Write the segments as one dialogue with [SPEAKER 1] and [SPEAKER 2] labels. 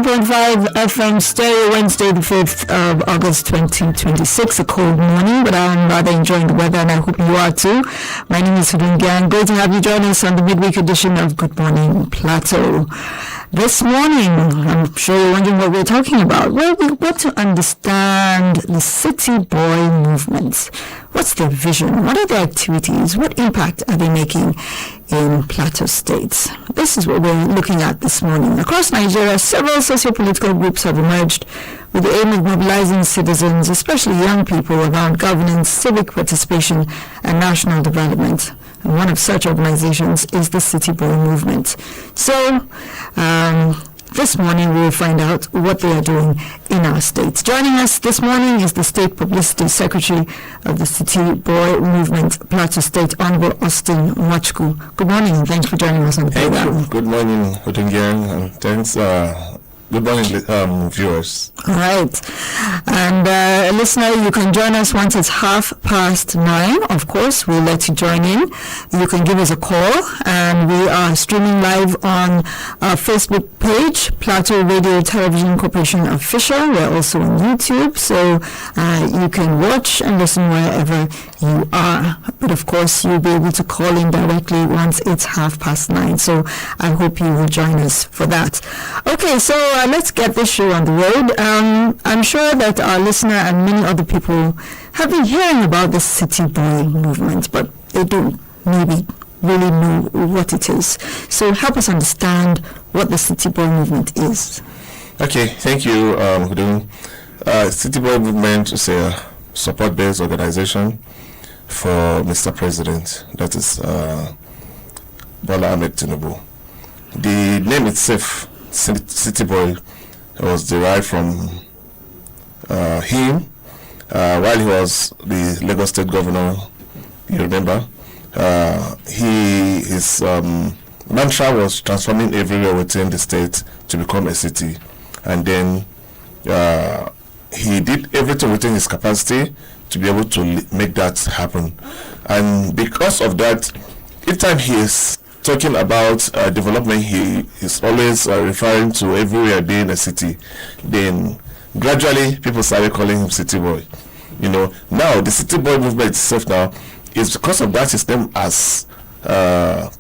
[SPEAKER 1] 101.5 FM stereo, Wednesday the 5th of August 2026, a cold morning, but I'm rather enjoying the weather and I hope you are too. My name is Austine Nwachukwu. Great to have you join us on the midweek edition of Good Morning Plateau. This morning, I'm sure you're wondering what we're talking about. Well, we want to understand the City Boy movement. What's their vision? What are their activities? What impact are they making in Plateau State? This is what we're looking at this morning. Across Nigeria, several socio-political groups have emerged with the aim of mobilizing citizens, especially young people, around governance, civic participation, and national development. And one of such organizations is the City Boy movement. So, this morning we will find out what they are doing in our state. Joining us this morning is the State Publicity Secretary of the City Boy Movement, Plateau State, Honorable Austine Nwachukwu. Good morning and thanks for joining us on the program.
[SPEAKER 2] Good morning, Austine, and thanks. Good morning, viewers.
[SPEAKER 1] All right. And listener, you can join us once it's 9:30. Of course, we'll let you join in. You can give us a call, and we are streaming live on our Facebook page, Plateau Radio Television Corporation Official. We're also on YouTube, so you can watch and listen wherever you are. But of course, you'll be able to call in directly once it's 9:30. So I hope you will join us for that. Okay, so let's get this show on the road. I'm sure that our listener and many other people have been hearing about the City Boy movement, but they don't maybe really know what it is. So help us understand what the City Boy movement is.
[SPEAKER 2] Okay, thank you, Hudu. City Boy movement is a support-based organization for Mr. President, that is Bola Ahmed Tinubu. The name itself, City Boy, was derived from him while he was the Lagos State Governor. You remember, his mantra was transforming everywhere within the state to become a city, and then he did everything within his capacity to be able to make that happen. And because of that, each time he is talking about development, he is always referring to everywhere being a city. Then gradually people started calling him City Boy. You know, now the City Boy movement itself now is because of that system as a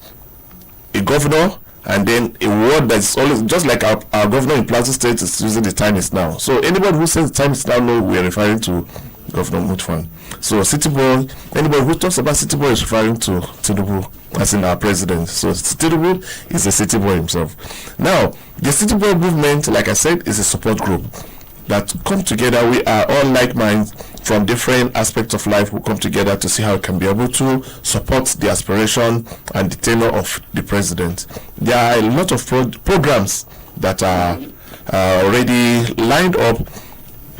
[SPEAKER 2] governor, and then a word that's always just like our governor in Plateau State is using the time is now. So anybody who says the time is now, no, we are referring to Governor Mutfan. So City Boy, anybody who talks about City Boy is referring to Tinubu, as in our president. So Tinubu is a City Boy himself. Now, the City Boy movement, like I said, is a support group that come together. We are all like minds from different aspects of life who come together to see how we can be able to support the aspiration and the tenure of the president. There are a lot of programs that are already lined up,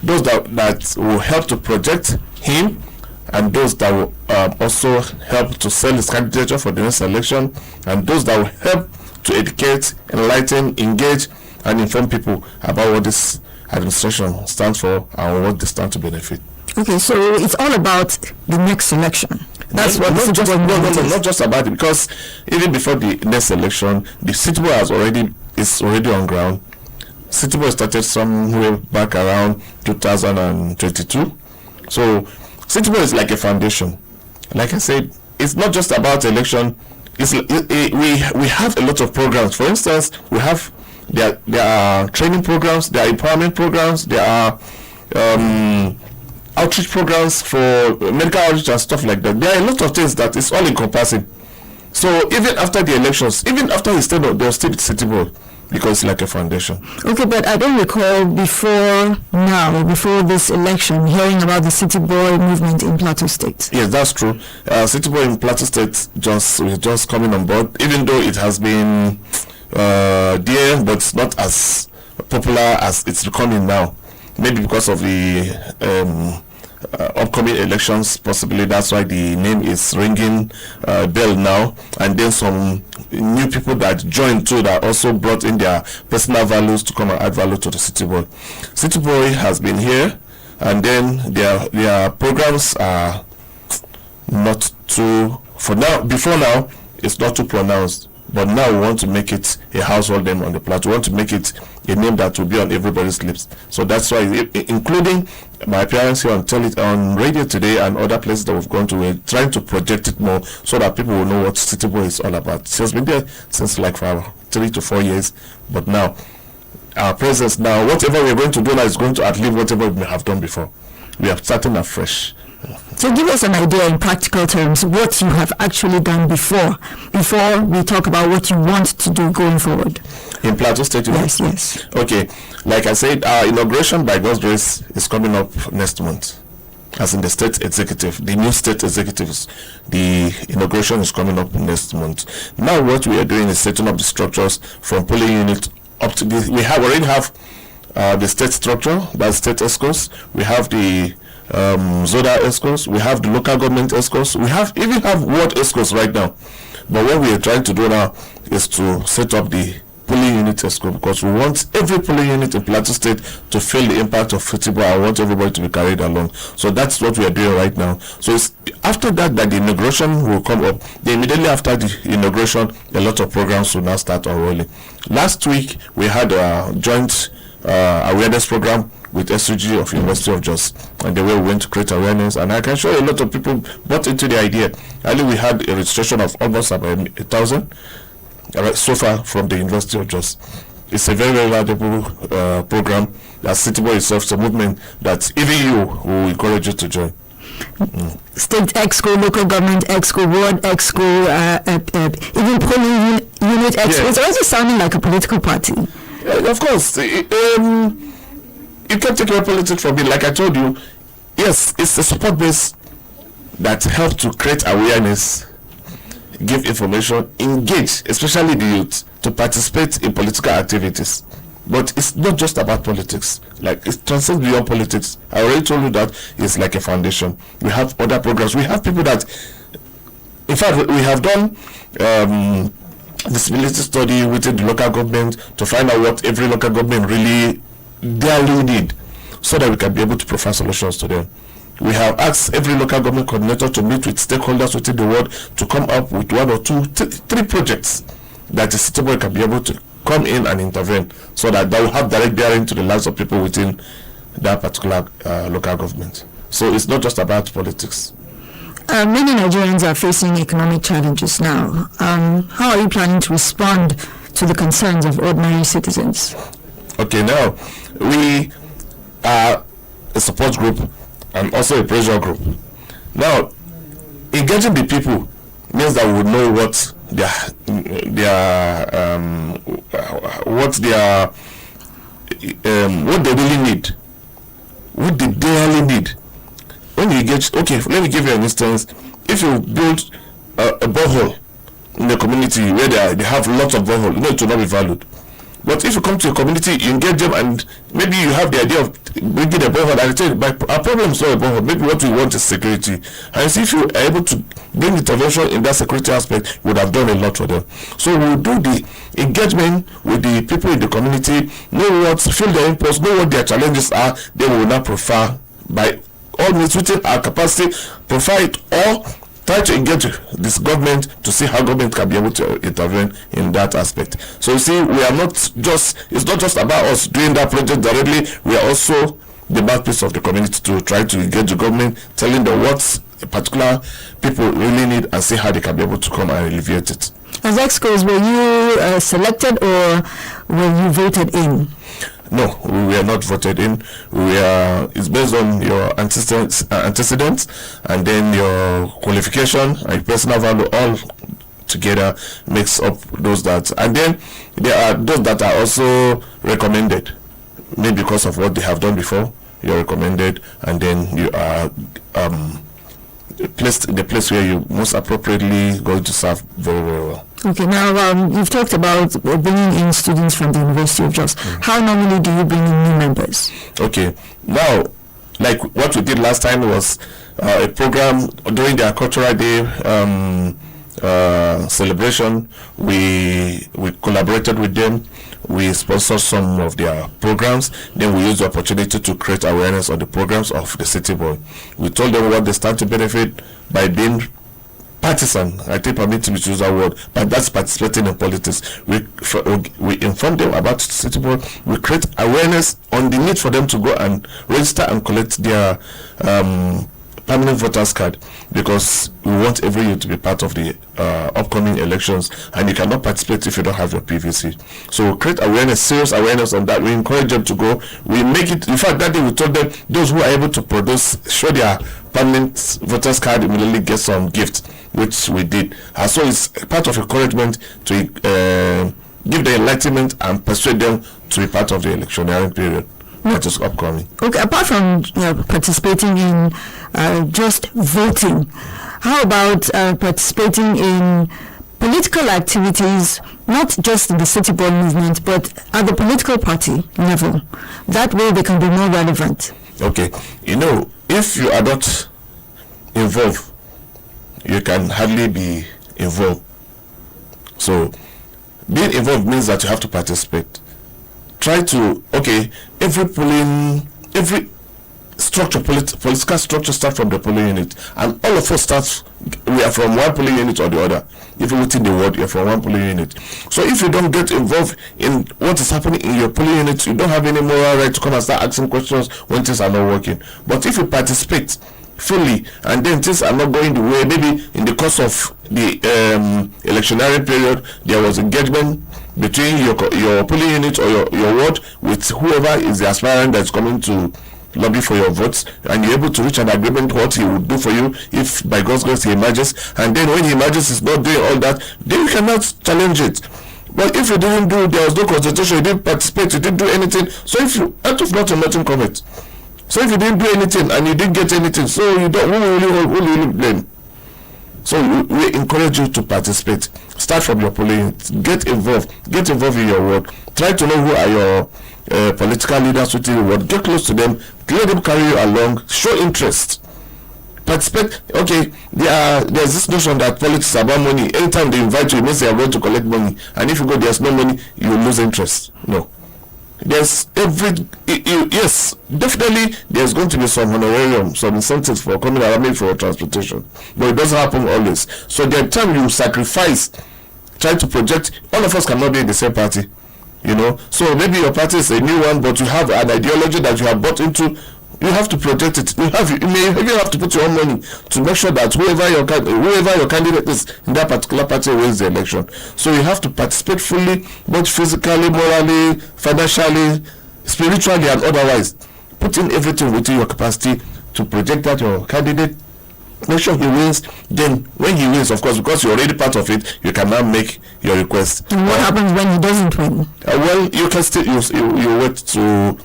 [SPEAKER 2] those that will help to project him, and those that will also help to sell his candidature for the next election, and those that will help to educate, enlighten, engage, and inform people about what this administration stands for and what they stand to benefit.
[SPEAKER 1] Okay, so it's all about the next election. That's what
[SPEAKER 2] not just about it, because even before the next election, the City Boy is already on ground. City Boy started somewhere back around 2022. So City Boy is like a foundation. Like I said, it's not just about election. We have a lot of programs. For instance, we have there are training programs, there are empowerment programs, there are outreach programs for medical outreach and stuff like that. There are a lot of things that is all encompassing. So even after the elections, even after he stayed on, they'll still be City Boy, because it's like a foundation.
[SPEAKER 1] Okay, but I don't recall before this election, hearing about the City Boy movement in Plateau State.
[SPEAKER 2] Yes, that's true. City Boy in Plateau State just coming on board, even though it has been there, but it's not as popular as it's becoming now. Maybe because of the upcoming elections, possibly that's why the name is ringing bell now. And then some new people that joined too, that also brought in their personal values to come and add value to the City Boy. City Boy has been here, and then their programs are not too, for now, before now, it's not too pronounced. But now we want to make it a household name on the plateau. We want to make it a name that will be on everybody's lips. So that's why, including my appearance here on radio today and other places that we've gone to, we're trying to project it more so that people will know what City Boy is all about. She has been there since like for 3 to 4 years, but now our presence now, whatever we're going to do now is going to outlive whatever we may have done before. We are starting afresh.
[SPEAKER 1] So give us an idea in practical terms what you have actually done before we talk about what you want to do going forward.
[SPEAKER 2] In Plateau State?
[SPEAKER 1] Yes.
[SPEAKER 2] Okay. Like I said, our inauguration by God's grace is coming up next month. As in the state executive, the new state executives, the inauguration is coming up next month. Now what we are doing is setting up the structures from polling unit up to this. We already have the state structure, that's state ESCOs. We have the Zoda ESCOs. We have the local government ESCOs. We even have ward ESCOs right now. But what we are trying to do now is to set up the polling unit ESCO, because we want every polling unit in Plateau State to feel the impact of football. I want everybody to be carried along. So that's what we are doing right now. So it's after that the inauguration will come up. Then immediately after the inauguration, a lot of programs will now start unrolling. Last week we had a joint awareness program with SUG of University of Jos, and the way we went to create awareness, and I can show you a lot of people bought into the idea. Earlier we had a registration of almost about 1,000 so far from the University of Jos. It's a very, very valuable program that City Boy itself is a movement that even you will encourage you to join.
[SPEAKER 1] State EXCO, local government EXCO, ward EXCO, even polling unit EXCO. Yeah. It's also sounding like a political party.
[SPEAKER 2] Of course. You can't take your politics from me. Like I told you, yes, it's a support base that helps to create awareness, give information, engage, especially the youth, to participate in political activities. But it's not just about politics. Like, it transcends beyond politics. I already told you that it's like a foundation. We have other programs. We have people that, in fact, we have done visibility study within the local government to find out what every local government really need, so that we can be able to provide solutions to them. We have asked every local government coordinator to meet with stakeholders within the world to come up with 1 or 2, 3 projects that the City Boy can be able to come in and intervene, so that they will have direct bearing to the lives of people within that particular local government. So it's not just about politics.
[SPEAKER 1] Many Nigerians are facing economic challenges now. How are you planning to respond to the concerns of ordinary citizens?
[SPEAKER 2] Okay, now we are a support group and also a pressure group. Now, engaging the people means that we would know what they really need, what they really need. When you engage, okay, let me give you an instance. If you build a borehole in the community where they have lots of borehole, it will not be valued. But if you come to a community, you engage them, and maybe you have the idea of bringing a borehole, and tell you, our problem is not a borehole. Maybe what we want is security. And see, if you are able to bring intervention in that security aspect, you would have done a lot for them. So we'll do the engagement with the people in the community, feel their impulse, know what their challenges are. Then we will not prefer, by all means within our capacity, provide or try to engage this government to see how government can be able to intervene in that aspect. So you see, we are not just, it's not just about us doing that project directly. We are also the mouthpiece of the community to try to engage the government, telling them what particular people really need, and see how they can be able to come and alleviate it.
[SPEAKER 1] As EXCOs, were you selected or were you voted in?
[SPEAKER 2] No, we were not voted in. It's based on your antecedents and then your qualification and personal value, all together makes up those that. And then there are those that are also recommended, maybe because of what they have done before. You're recommended, and then you are placed in the place where you most appropriately going to serve very, very well.
[SPEAKER 1] Okay, now you've talked about bringing in students from the University of Jos. How normally do you bring in new members?
[SPEAKER 2] Okay, now, like what we did last time was a program during their cultural day celebration. We collaborated with them. We sponsored some of their programs. Then we used the opportunity to create awareness on the programs of the City Boy. We told them what they stand to benefit by being partisan. I think permit me to use that word, but that's participating in politics. We inform them about city board. We create awareness on the need for them to go and register and collect their permanent voters card, because we want every youth to be part of the upcoming elections, and you cannot participate if you don't have your PVC. So we create awareness, serious awareness on that. We encourage them to go. We make it, in fact, that day we told them those who are able to produce, show their permanent voters card, immediately get some gift, which we did. And so it's part of encouragement to give the enlightenment and persuade them to be part of the electioneering period that is upcoming.
[SPEAKER 1] Okay, apart from participating in just voting, how about participating in political activities, not just in the city board movement, but at the political party level? That way they can be more relevant.
[SPEAKER 2] Okay, if you are not involved, you can hardly be involved. So being involved means that you have to participate. Try to, every structure, political structure starts from the polling unit, and all of us we are from one polling unit or the other. If you're within the world, you're from one polling unit. So if you don't get involved in what is happening in your polling unit, you don't have any moral right to come and start asking questions when things are not working. But if you participate fully and then things are not going the way, maybe in the course of the electionary period there was engagement between your polling unit or your ward with whoever is the aspirant that's coming to lobby for your votes, and you're able to reach an agreement what he would do for you if by God's grace he emerges, and then when he emerges is not doing all that, then you cannot challenge it. But if you didn't do, there was no consultation, you didn't participate, you didn't do anything, so if you out of nothing comment. So if you didn't do anything and you didn't get anything, so you don't, who will you blame? So we encourage you to participate. Start from your polling. Get involved in your work. Try to know who are your political leaders within your work. Get close to them. Let them carry you along. Show interest. Participate. Okay, there's this notion that politics is about money. Anytime they invite you, it means they are going to collect money. And if you go, there's no money, you will lose interest. No. Yes, definitely there's going to be some honorarium, some incentives for coming around for transportation, but it doesn't happen always. So the time you sacrifice, try to project, all of us cannot be in the same party, so maybe your party is a new one, but you have an ideology that you have bought into. You have to project it. You may even have to put your own money to make sure that whoever your candidate is in that particular party wins the election. So you have to participate fully, both physically, morally, financially, spiritually, and otherwise. Put in everything within your capacity to project that your candidate. Make sure he wins. Then, when he wins, of course, because you're already part of it, you can now make your request.
[SPEAKER 1] And what happens when he doesn't win?
[SPEAKER 2] Well, you can still you wait to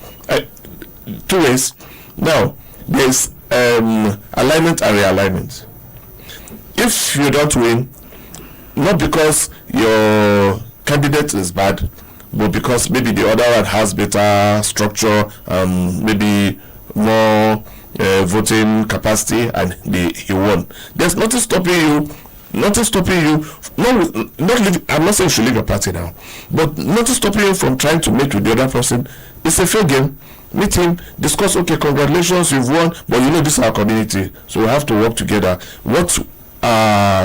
[SPEAKER 2] 2 ways. Now, there's alignment and realignment. If you don't win, not because your candidate is bad, but because maybe the other one has better structure, maybe more voting capacity, and he won. There's nothing stopping you. I'm not saying you should leave your party now, but nothing stopping you from trying to meet with the other person. It's a fair game. Meet him, discuss, okay, congratulations, you've won, but this is our community, so we have to work together. What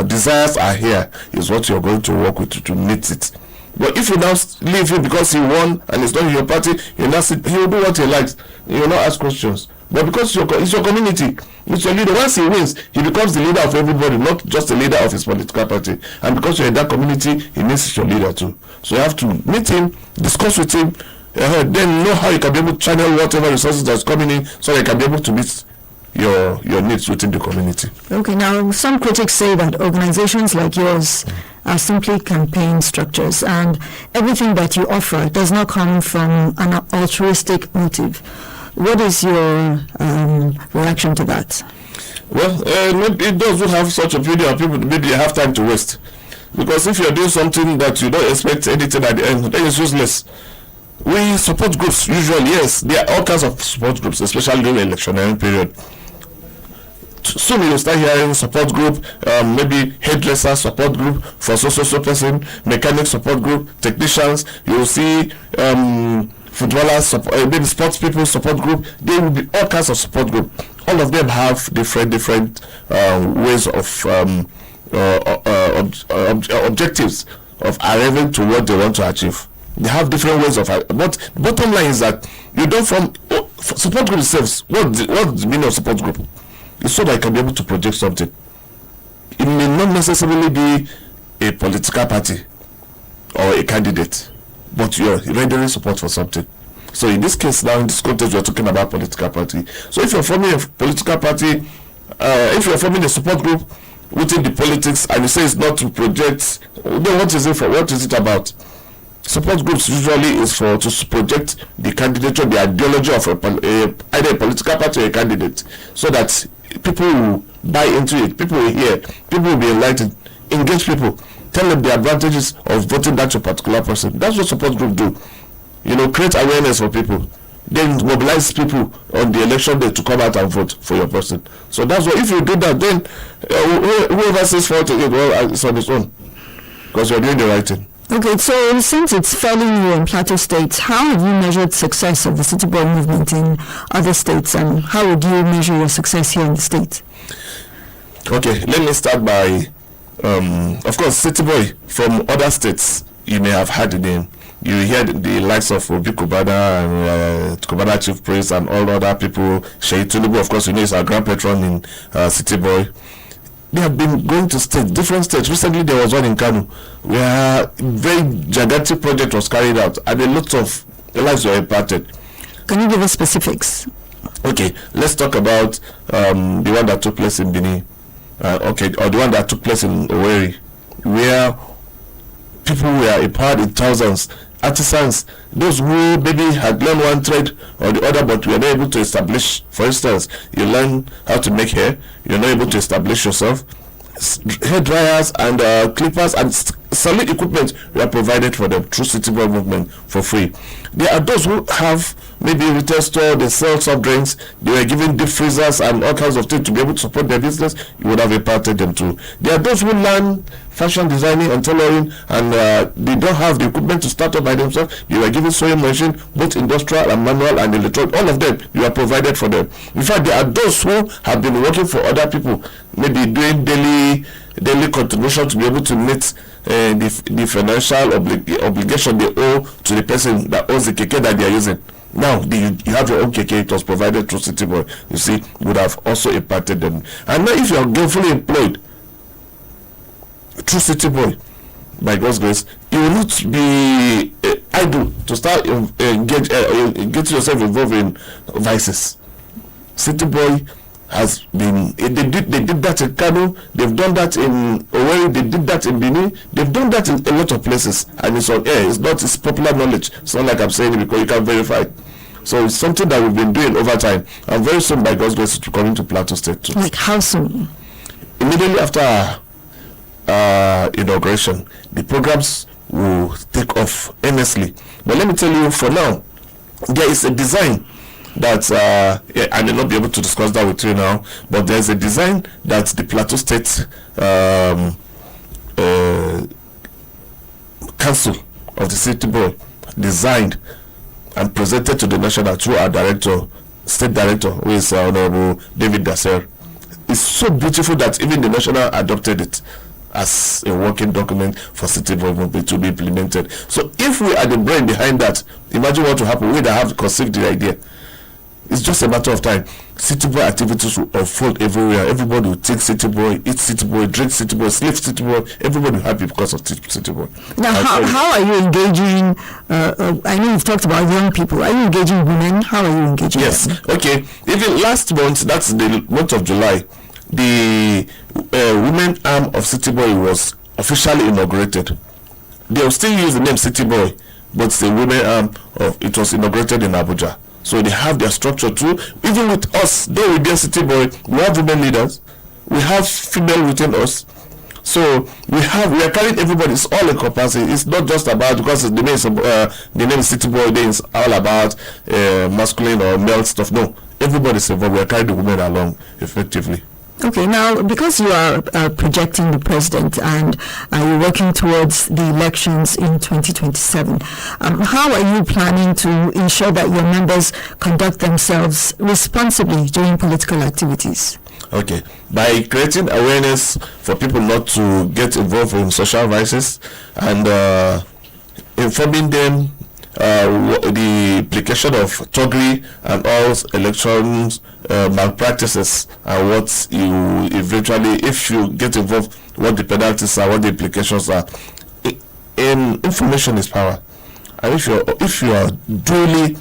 [SPEAKER 2] desires are here is what you're going to work with to meet it. But if you now leave him because he won and it's not in your party, he will do what he likes. He will not ask questions. But because it's your community, it's your leader. Once he wins, he becomes the leader of everybody, not just the leader of his political party. And because you're in that community, he means he's your leader too. So you have to meet him, discuss with him, then know how you can be able to channel whatever resources that's coming in, so you can be able to meet your needs within the community. Okay,
[SPEAKER 1] now some critics say that organizations like yours are simply campaign structures, and everything that you offer does not come from an altruistic motive. What is your reaction to that?
[SPEAKER 2] Well, maybe those who have such opinion, people maybe have time to waste, because if you're doing something that you don't expect anything at the end, then it's useless. We support groups usually, yes. There are all kinds of support groups, especially during the electioneering period. Soon you'll start hearing support group, maybe hairdresser support group for so person, mechanic support group, technicians. You'll see footballers, maybe sports people support group. There will be all kinds of support group. All of them have different ways of objectives of arriving to what they want to achieve. They have different ways of, but bottom line is that you don't form support group itself. What's the meaning of support group? It's so that you can be able to project something. It may not necessarily be a political party or a candidate, but you're rendering support for something. So in this case now, in this context, we're talking about political party. So if you're forming a political party, if you're forming a support group within the politics and you say it's not to project, then what is it for? What is it about? Support groups usually is for to project the candidature, the ideology of either a political party or a candidate, so that people will buy into it, people will hear, people will be enlightened, engage people, tell them the advantages of voting that particular person. That's what support group do. Create awareness for people, then mobilize people on the election day to come out and vote for your person. So that's what, if you do that, then whoever says fault to it, well, it's on its own, because you're doing the right thing.
[SPEAKER 1] Okay, so since it's fairly new in Plateau State, how have you measured success of the City Boy movement in other states, and how would you measure your success here in the state?
[SPEAKER 2] Okay, let me start by, of course, City Boy from other states, you may have heard the name. You hear the likes of Obi Kubana and Kubana Chief Priest and all other people. Sheyi Tinubu, of course, is our grand patron in City Boy. They have been going to different states. Recently, there was one in Kano where a very gigantic project was carried out and a lot of lives were impacted.
[SPEAKER 1] Can you give us specifics?
[SPEAKER 2] Okay, let's talk about the one that took place in Benin. Or the one that took place in Owerri, where people were empowered in thousands. Artisans, those who maybe had learned one trade or the other but were not able to establish. For instance, you learn how to make hair, you're not able to establish yourself. Hair dryers and clippers and solid equipment were provided for them through City Boy movement for free. There are those who have maybe a retail store, they sell soft drinks, they were given deep freezers and all kinds of things to be able to support their business. You would have imparted them too. There are those who learn fashion designing and tailoring and they don't have the equipment to start up by themselves. You were given sewing machine, both industrial and manual and electronic. All of them, you are provided for them. In fact, there are those who have been working for other people, maybe doing daily contribution to be able to meet the financial obligation they owe to the person that owns the keke that they are using. Now you have your own keke, it was provided through City Boy. You see, would have also impacted them. And now if you are gainfully employed through City Boy, by God's grace, you will not be idle to start get yourself involved in vices. City Boy has been, they did that in Kano, they've done that in Owerri, they did that in Benin, they've done that in a lot of places, and it's on air. It's popular knowledge. It's not like I'm saying it because you can verify. So it's something that we've been doing over time, and very soon, by God's grace, it's coming to Plateau State too.
[SPEAKER 1] Like how soon?
[SPEAKER 2] Immediately after inauguration, the programs will take off earnestly. But let me tell you, for now, there is a design that I may not be able to discuss that with you now, but there's a design that the Plateau State Council of the City Boy designed and presented to the national through our state director, who is Honorable David Daser. It's so beautiful that even the national adopted it as a working document for City Boy movement to be implemented. So if we are the brain behind that, imagine what will happen. We that have conceived the idea. It's just a matter of time. City Boy activities will unfold everywhere. Everybody will take City Boy, eat City Boy, drink City Boy, sleep City Boy. Everybody will be happy because of City Boy.
[SPEAKER 1] Now, how are you engaging? I know you've talked about young people. Are you engaging women? How are you engaging?
[SPEAKER 2] Yes.
[SPEAKER 1] them?
[SPEAKER 2] Okay. Even last month, that's the month of July, the women arm of City Boy was officially inaugurated. They will still use the name City Boy, but the women arm of it was inaugurated in Abuja. So they have their structure too. Even with us, though we be a City Boy, we have women leaders, we have female within us. So we are carrying everybody. It's all encompassing. It's not just about, because the name is City Boy, then it's all about masculine or male stuff. No, everybody's involved. We are carrying the women along effectively.
[SPEAKER 1] Okay, now because you are projecting the president and you're working towards the elections in 2027, how are you planning to ensure that your members conduct themselves responsibly during political activities?
[SPEAKER 2] Okay, by creating awareness for people not to get involved in social vices and informing them the implication of thuggery and all elections malpractices and what you eventually, if you get involved, what the penalties are, what the implications are. Information is power, and if you are duly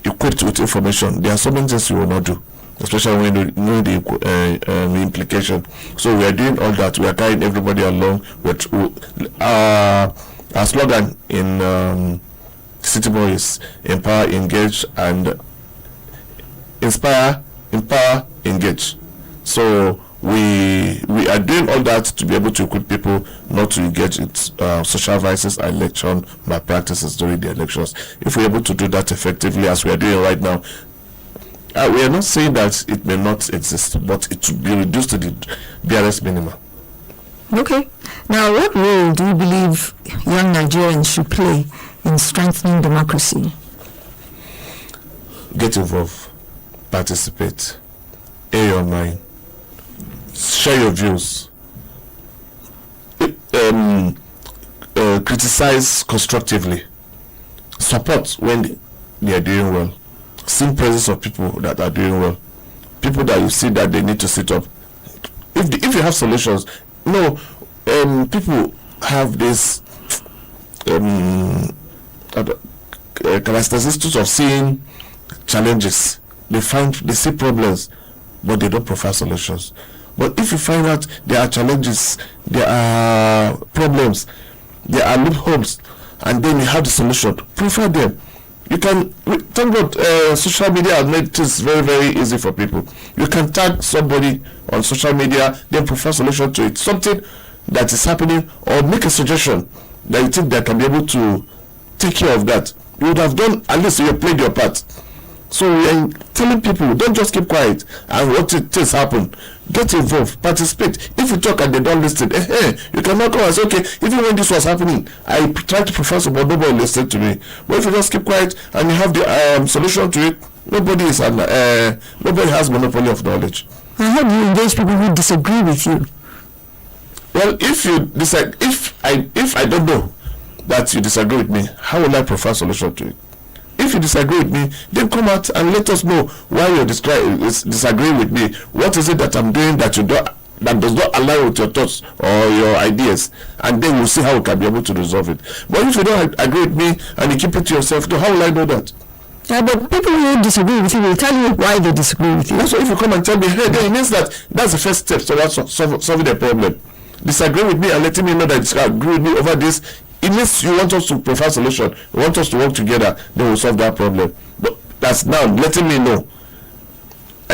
[SPEAKER 2] equipped with information, there are so many things you will not do, especially when you know the implication. So we are doing all that. We are carrying everybody along. Our slogan in City Boy is empower, engage, and inspire, empower, engage. So we are doing all that to be able to equip people not to engage in social vices and election malpractices during the elections. If we're able to do that effectively as we are doing right now, we are not saying that it may not exist, but it should be reduced to the barest minimum.
[SPEAKER 1] Okay. Now, what role do you believe young Nigerians should play in strengthening democracy?
[SPEAKER 2] Get involved, participate, air your mind, share your views, criticize constructively, support when they are doing well, sing praises of people that are doing well, people that you see that they need to sit up. If you have solutions, people have this characteristics of seeing challenges. They see problems, but they don't provide solutions. But if you find out there are challenges, there are problems, there are loopholes, and then you have the solution, provide them. You can thank God, social media has made things very, very easy for people. You can tag somebody on social media, then provide solution to it, something that is happening, or make a suggestion that you think that can be able to take care of that. You would have done, at least you have played your part. So we are telling people, don't just keep quiet and what things happen. Get involved, participate. If you talk and they don't listen, you cannot come and say, okay, even when this was happening, I tried to profess, but nobody listened to me. But if you just keep quiet and you have the solution to it, nobody has monopoly of knowledge.
[SPEAKER 1] And how do you engage people who disagree with you?
[SPEAKER 2] Well, if you decide, if I don't know that you disagree with me, how will I provide solution to it? If you disagree with me, then come out and let us know why you disagree with me. What is it that I'm doing that that does not align with your thoughts or your ideas? And then we'll see how we can be able to resolve it. But if you don't agree with me and you keep it to yourself, then how will I know that?
[SPEAKER 1] Yeah, but people who disagree with you will tell you why they disagree with you.
[SPEAKER 2] So if you come and tell me, hey, then it means that's the first step towards solving the problem. Disagree with me and letting me know that you disagree with me over this. It means you want us to provide solution. You want us to work together. Then we'll solve that problem. But that's now letting me know